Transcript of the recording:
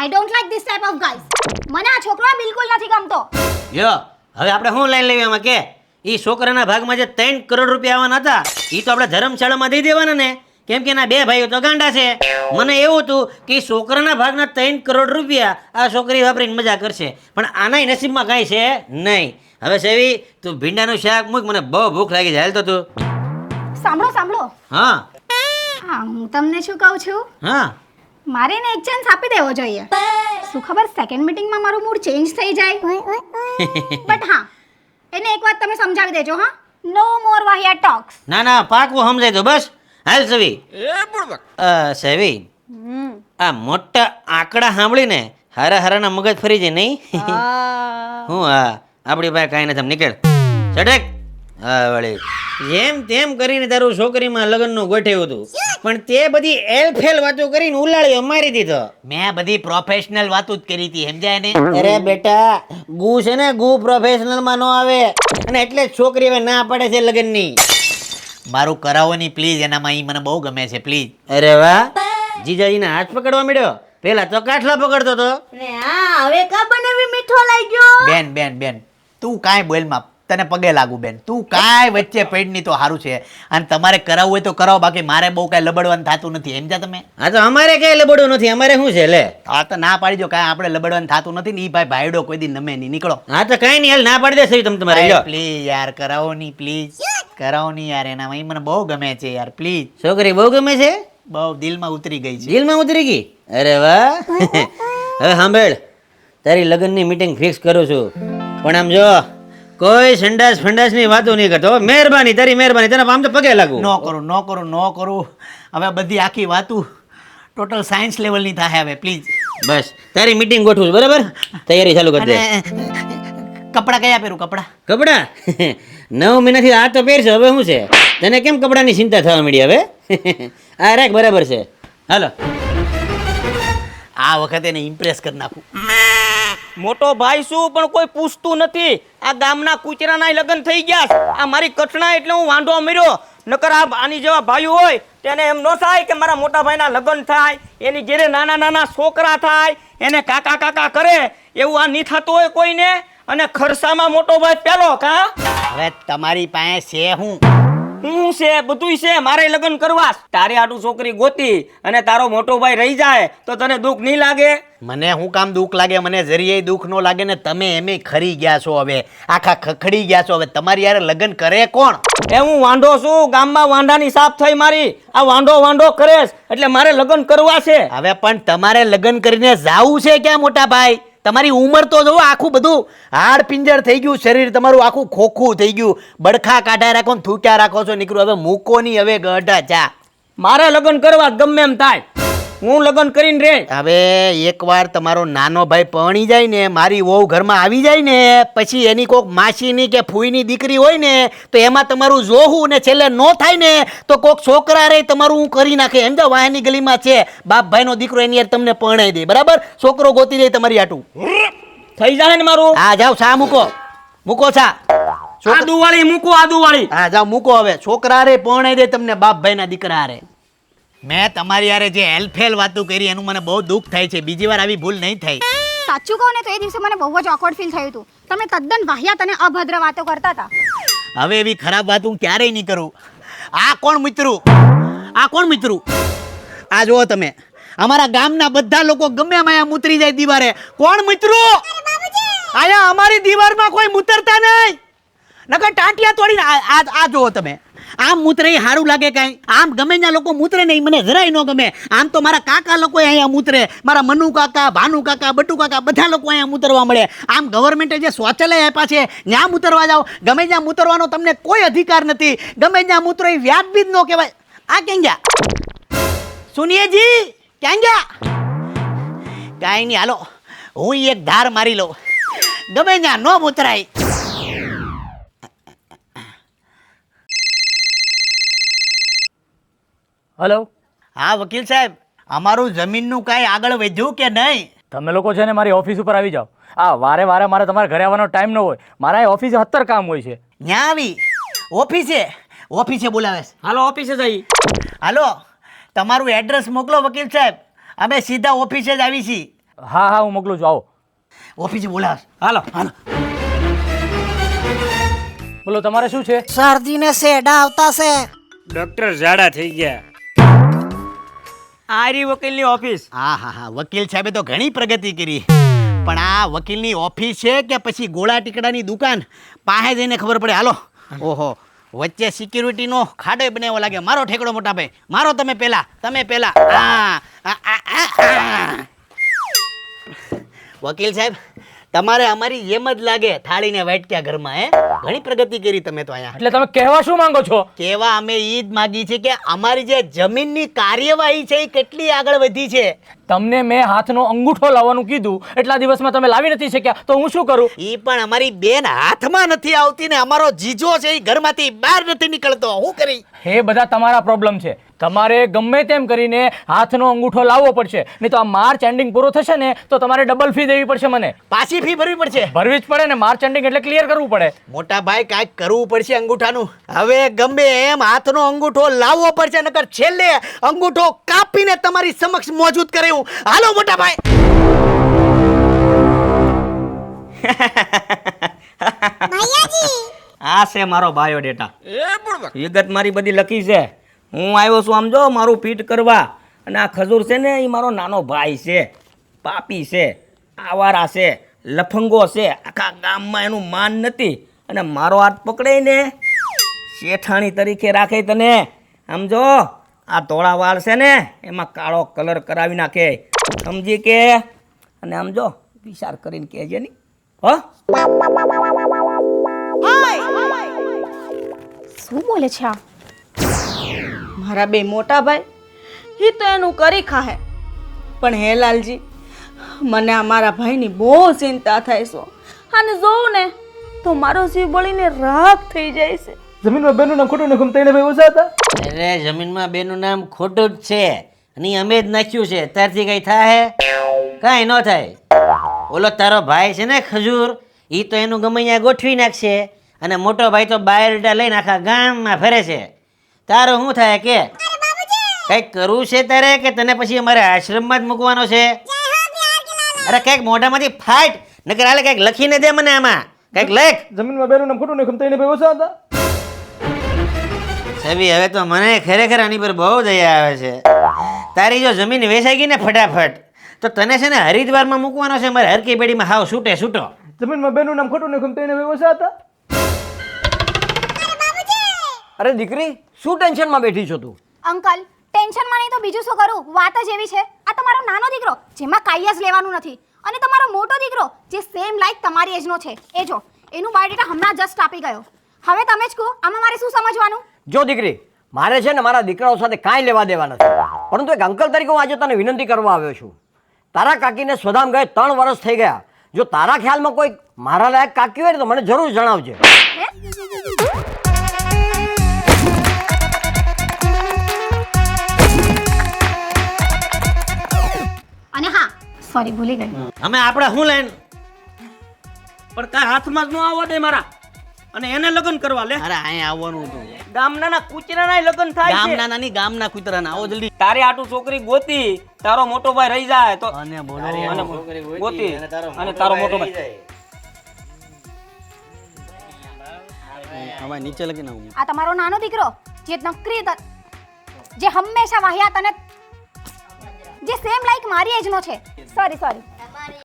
I don't like this type of guys. મને આ છોકરો બિલકુલ નથી ગમતો. યો હવે આપણે શું લાઈન લેવી આમાં કે ઈ છોકરાના ભાગમાં જે 3 કરોડ રૂપિયા આવવાના હતા ઈ તો આપણે ધર્મશાળામાં દઈ દેવાના ને, કેમ કે એના 2 ભાઈઓ તો ગાંડા છે. મને એવું હતું કે છોકરાના ભાગના 3 કરોડ રૂપિયા આ છોકરી વાપરીને મજા કરશે, પણ આનાય નસીબમાં કાંઈ છે નહીં. હવે સેવી તું ભીંડાનું શાક મૂક, મને બહુ ભૂખ લાગી જાય. હાલ તો તું સાંભળો. હા હું તમને શું કહું છું, હા મારે એને એક ચાન્સ આપી દેવો જોઈએ. શું ખબર સેકન્ડ મીટિંગમાં મારું મૂડ ચેન્જ થઈ જાય. બટ હા, એને એક વાત તમે સમજાવી દેજો. હા, નો મોર વાહિયા ટોક્સ. ના પાકું સમજાય તો બસ. હાલ સેવી સેવી આ મોટા આંકડા સાંભળીને હારાના મગજ ફરી જાય નહીં? હું હા આપણી પાસે કાંઈ નથી, નીકળ ચડક. હા વળી જેમ તેમ કરીને તારું છોકરીમાં લગ્નનું ગોઠવ્યું હતું, પણ તે બધી એલફેલ વાતો કરીને ઉલાળ્યો મારી દીધો. મેં બધી પ્રોફેશનલ વાતો જ કરી હતી, સમજાય ને? અરે બેટા ગુ છે ને ગુ પ્રોફેશનલમાં ન આવે, અને એટલે જ છોકરી હવે ના પડે છે લગ્નની. મારું કરાવો નહીં પ્લીઝ, એનામાં ઈ મને બહુ ગમે છે પ્લીઝ. અરે વાહ, જીજાજીને હાથ પકડવા મળ્યો. પેલા તો કાઠલા પકડતો તો. હવે કા બનાવી મીઠો લાગ્યો. બેન તું કાંઈ બોલમાં, તને પગે લાગુ બેન, તું કાંઈ વચ્ચે પડી તો સારું છે. અને તમારે કરાવવું હોય તો કરાવો, બાકી મારે બહુ કાંઈ લબડવાનું થતું નથી, સમજ્યા તમે? હા તો અમારે કઈ લબડવું નથી, અમારે શું છે લે. હા તો ના પાડી દો, કાંઈ આપણે લબડવાનું થતું નથી ને. ઈ ભાઈ ભાઈડો કોઈ દી નમે નહીં, નીકળો. હા તો કઈ નહીં, હાલ ના પાડી દેશે તમે તમારે. લ્યો પ્લીઝ યાર કરાવો નહીં, પ્લીઝ કરાવો નહીં યાર, એનામાં ઈ મને બહુ ગમે છે યાર, પ્લીઝ. છોકરી બહુ ગમે છે, બહુ દિલમાં ઉતરી ગઈ છે. દિલમાં ઉતરી ગઈ. અરે વાહ. હવે સાંભળ, તારી લગ્નની મીટિંગ ફિક્સ કરું છું, પણ આમ જો કોઈ સંડાસ ની વાતો નહીં કરતો. મહેરબાની, તારી મહેરબાની. તને આમ તો પગે લાગુ. ન કરું. હવે બધી આખી વાતું ટોટલ સાયન્સ લેવલની થાય હવે, પ્લીઝ. બસ તારી મીટિંગ ગોઠવું છું, બરાબર? તૈયારી ચાલુ કરી દે. કપડા કયા પહેરું? કપડા 9 મહિનાથી આ તો પહેરશે, હવે શું છે તને? કેમ કપડાની ચિંતા થવા મળી હવે? આ રાખ, બરાબર છે. હાલો આ વખતે એને ઇમ્પ્રેસ કરી નાખું. મોટો ભાઈ શું પણ કોઈ પૂછતું નથી. આ ગામના કૂતરાના લગ્ન થઈ ગયા છે. આ મારી કઠણા એટલે હું વાંઢો મર્યો. નકર આ આની જેવા ભાઈઓ હોય તેને એમ ન થાય કે મારા મોટા ભાઈના લગ્ન થાય, એની ઘેરે નાના છોકરા થાય, એને કાકા કરે, એવું આ નહીં થતું હોય કોઈને. અને ખર્ચામાં મોટો ભાઈ પેલો કા. હવે તમારી પાસે છે હું છે બધું છે, મારે લગ્ન કરવા. તારે આટું છોકરી ગોતી અને તારો મોટો ભાઈ રહી જાય તો તને દુઃખ નહીં લાગે? મને શું કામ દુઃખ લાગે? મને જરીએ દુઃખ ન લાગે ને. તમે એમે ખરી ગયા છો, હવે આખા ખખડી ગયા છો. હવે તમારી યાર લગ્ન કરે કોણ? એ હું વાંઢો છું, ગામમાં વાંઢાની સાફ થઈ મારી. આ વાંઢો કરેશ એટલે મારે લગ્ન કરવા છે. હવે પણ તમારે લગ્ન કરીને જાવું છે ક્યાં મોટા ભાઈ? તમારી ઉંમર તો જો, આખું બધું હાડ પિંજર થઈ ગયું, શરીર તમારું આખું ખોખું થઈ ગયું, બડખા કાઢા રાખો ને થૂક્યા રાખો છો. નીકળો હવે, મૂકો નહીં હવે ગઢા ચા. મારે લગ્ન કરવા ગમે એમ થાય, હું લગ્ન કરીને રે. હવે એકવાર તમારો નાનો ભાઈ પરણી જાય ને, મારી વહુ ઘરમાં આવી જાય ને, પછી એની કોઈક માસીની કે ફૂઈની દીકરી હોય ને, તો એમાં તમારું જોવું ને છેલ્લે ન થાય ને તો કોઈક છોકરા રે તમારું હું કરી નાખે. એમ તો વાહની ગલીમાં છે બાપ ભાઈનો દીકરો, એની યાર તમને પરણાઈ દે, બરાબર? છોકરો ગોતી દે તમારી આટું. થઈ જાય ને મારું. હા જાઓ, ચા મૂકો ચા. આદુવાળી મૂકો, આદુવાળી. હા જાઓ મૂકો. હવે છોકરા રે પરણાઈ દે તમને બાપ ભાઈના દીકરા રે. મેં તમારી યારે જે હેલ્પફેલ વાતો કરી એનું મને બહુ દુઃખ થાય છે. બીજી વાર આવી ભૂલ નહીં થાય. સાચું કહું ને તો એ દિવસે મને બહુ જ ઓકવર્ડ ફીલ થયું હતું. તમે તદ્દન વાહિયાત અને અભદ્ર વાતો કરતા હતા. હવે એવી ખરાબ વાત હું ક્યારેય નહીં કરું. આ કોણ મિત્રો? આ જુઓ તમે, અમારા ગામના બધા લોકો ગમે એમ અહીંયા મૂતરી જાય દીવારે. કોણ મિત્રો? અહીંયા અમારી દીવારમાં કોઈ મૂતરતા નહીં, નકર ટાંટિયા તોડીને. આ જુઓ તમે, આમ મૂતરે સારું લાગે કાંઈ? આમ ગમે ત્યાં લોકો મૂતરે નહીં, મને જરાય ન ગમે. આમ તો મારા કાકા લોકો અહીંયા મૂતરે, મારા મનુ કાકા, ભાનુ કાકા, બટુ કાકા, બધા લોકો અહીંયા મૂતરવા મળે. આમ ગવર્મેન્ટે જે શૌચાલય આપ્યા છે ત્યાં મૂતરવા જાઓ. ગમે ત્યાં મૂતરવાનો તમને કોઈ અધિકાર નથી. ગમે ત્યાં મૂતરો એ વ્યાજબી જ ન કહેવાય. આ ક્યાં ગયા સુનિયજી? ક્યાં ગયા? કાંઈ નહીં, હાલો હું એક ધાર મારી લઉં. ગમે ત્યાં ન મૂતરાય. હલો. હા વકીલ સાહેબ, અમારું જમીનનું કાંઈ આગળ વધ્યું કે નહીં? તમે લોકો છે ને મારી ઓફિસ ઉપર આવી જાઓ. વારે મારે તમારા ઘરે આવવાનો ટાઈમ ન હોય. મારા ઓફિસે 70 કામ હોય છે. ન્યા આવી ઓફિસે બોલાવે છે. હાલો ઓફિસે જઈ. હાલો તમારું એડ્રેસ મોકલો વકીલ સાહેબ, અમે સીધા ઓફિસે જ આવી છીએ. હા હા હું મોકલું છું આવો ઓફિસે બોલાવ. હાલો હાલો. બોલો તમારે શું છે શરદીને શેડા આવતા છે. ડોક્ટર ઝાડા થઈ ગયા. આરી વકીલની ઓફિસ. હા હા હા, વકીલ સાહેબે તો ઘણી પ્રગતિ કરી, પણ આ વકીલની ઓફિસ છે કે પછી ગોળા ટીકડાની દુકાન, પાસે જઈને ખબર પડે. હાલો. ઓહો, વચ્ચે સિક્યુરિટીનો ખાડો બનાવ્યો લાગે. મારો ઠેકડો મોટા ભાઈ, મારો. તમે પહેલા. વકીલ સાહેબ, તમારે અમારી જેમ જ લાગે, થાળીને વાટક્યા ઘરમાં. હે, ઘણી પ્રગતિ કરી તમે તો અહીંયા. એટલે તમે કહેવા શું માંગો છો કેવા અમે ઈ જ માગી છે કે અમારી જે જમીનની કાર્યવાહી છે એ કેટલી આગળ વધી છે. તમને મેં હાથનો અંગૂઠો લાવવાનું કીધું, એટલા દિવસમાં તમે લાવી નથી શક્યા, તો હું શું કરું? ઈ પણ અમારી બેન હાથમાં નથી આવતી ને અમારો જીજો છે ઈ ઘરમાંથી બહાર નથી નીકળતો. હું કરી? એ બધા તમારા પ્રોબ્લેમ છે. તમારે ગમે તેમ કરીને હાથનો અંગૂઠો લાવવો પડશે, નહીં તો આ માર્ચ એન્ડિંગ પૂરો થશે ને તો તમારે ડબલ ફી દેવી પડશે મને. પાછી ફી ભરવી પડશે. ભરવી જ પડે ને, માર્ચ એન્ડિંગ એટલે ક્લિયર કરવું પડે. મોટા ભાઈ, કાંઈક કરવું પડશે અંગૂઠાનું. હવે ગમે એમ હાથનો અંગૂઠો લાવવો પડશે, નકર છેલ્લે અંગૂઠો કાપીને તમારી સમક્ષ મોજૂદ કરે હું. હાલો મોટા ભાઈ. આ છે મારો બાયોડેટા. વિગત મારી બધી લખી છે. હું આવ્યો છું આમ જો મારું ફીટ કરવા. અને આ ખજૂર છે ને એ મારો નાનો ભાઈ છે, પાપી છે, આવારા છે, લફંગો છે. આખા ગામમાં એનું માન નથી, અને મારો હાથ પકડાઈને શેઠાણી તરીકે રાખે તને. સમજો, આ ધોળા વાળ છે ને એમાં કાળો કલર કરાવી નાખે, સમજી કે? અને આમ જો વિચાર કરીને કહેજે નહીં. હો, શું બોલે છે આ? મારા બે મોટા ભાઈ એ તો એનું કરી ખાહે, પણ હે લાલજી, મને આ મારા ભાઈની બહુ ચિંતા થાય છે. અને જોઉં ને તો મારો જીવ બળીને રાખ થઈ જાય છે. જમીનમાં બેનું નામ ખોટું નાખું તઈને ભાઈ ઓછા હતા. અરે જમીનમાં બેનું નામ ખોટું જ છે, અને અમે જ નાખ્યું છે. તારથી કઈ થાય? કાંઈ ન થાય. ઓલો તારો ભાઈ છે ને ખજૂર, ઈ તો એનું ગમે અહીંયા ગોઠવી નાખશે, અને મોટો ભાઈ તો બાયોડેટા લઈને આખા ગામમાં ફરે છે. તારો શું થાય કે? કઈક કરવું છે તારે, કે તને પછી અમારે આશ્રમમાં જ મૂકવાનો છે? અરે કઈક મોઢામાંથી ફાટ, નકર હાલે કઈક લખીને દે મને આમાં. કઈક લખ. જમીનમાં બેનું નામ ખોટું નાખું તઈને ભાઈ ઓછા હતા. સવી, હવે તો મને ખરેખર આની પર બહુ દયા આવે છે. તારી જો જમીન વેચાઈ ગઈ ને ફટાફટ, તો તને છે ને હરિદ્વારમાં મૂકવાનો છે, મારે હરકી પેઢીમાં હાવ છૂટે છૂટો. જમીનમાં બેનું નામ ખોટું નાખું તઈને ભાઈ ઓછા હતા. અરે દીકરી, શું ટેન્શનમાં બેઠી છો તું? અંકલ, ટેન્શનમાં નહીં તો બીજું શું કરું? વાત જ એવી છે, આ તમારો નાનો દીકરો જેમાં કાંઈ જ લેવાનું નથી, અને તમારો મોટો દીકરો જે સેમ લાઈક તમારી એજનો છે, એ જો એનું બાયોડેટા હમણાં જસ્ટ આપી ગયો. હવે તમે જ કહો, આમાં મારે શું સમજવાનું? જો દીકરી, મારે છે ને મારા દીકરાઓ સાથે કાંઈ લેવા દેવા નથી, પરંતુ એક અંકલ તરીકે હું આજે તને વિનંતી કરવા આવ્યો છું. તારા કાકીને સ્વધામ ગયે 3 વર્ષ થઈ ગયા. જો તારા ખ્યાલમાં કોઈ મારા લાયક કાકી હોય ને તો મને જરૂર જણાવજે. અને હા, સોરી ભૂલી ગઈ. અમે આપણે શું લઈને? પણ કાંઈ હાથમાં જ ન આવવા દે મારા, અને એને લગ્ન કરવા લે. અરે અહીંયા આવવાનું હતું. ગામના કૂતરાના લગ્ન થાય છે. ગામના નાની ગામના કૂતરાના. આવો જલ્દી. તારે આટું છોકરી ગોતી, તારો મોટો ભાઈ રહી જાય તો અને બોલો. ગોતી, અને તારો મોટો ભાઈ. હવે નીચે લગીને આવું. આ તમારો નાનો દીકરો જે નકરી જે હંમેશા વાહિયાત અને જે સેમ લાઈક મારી એજનો છે. સોરી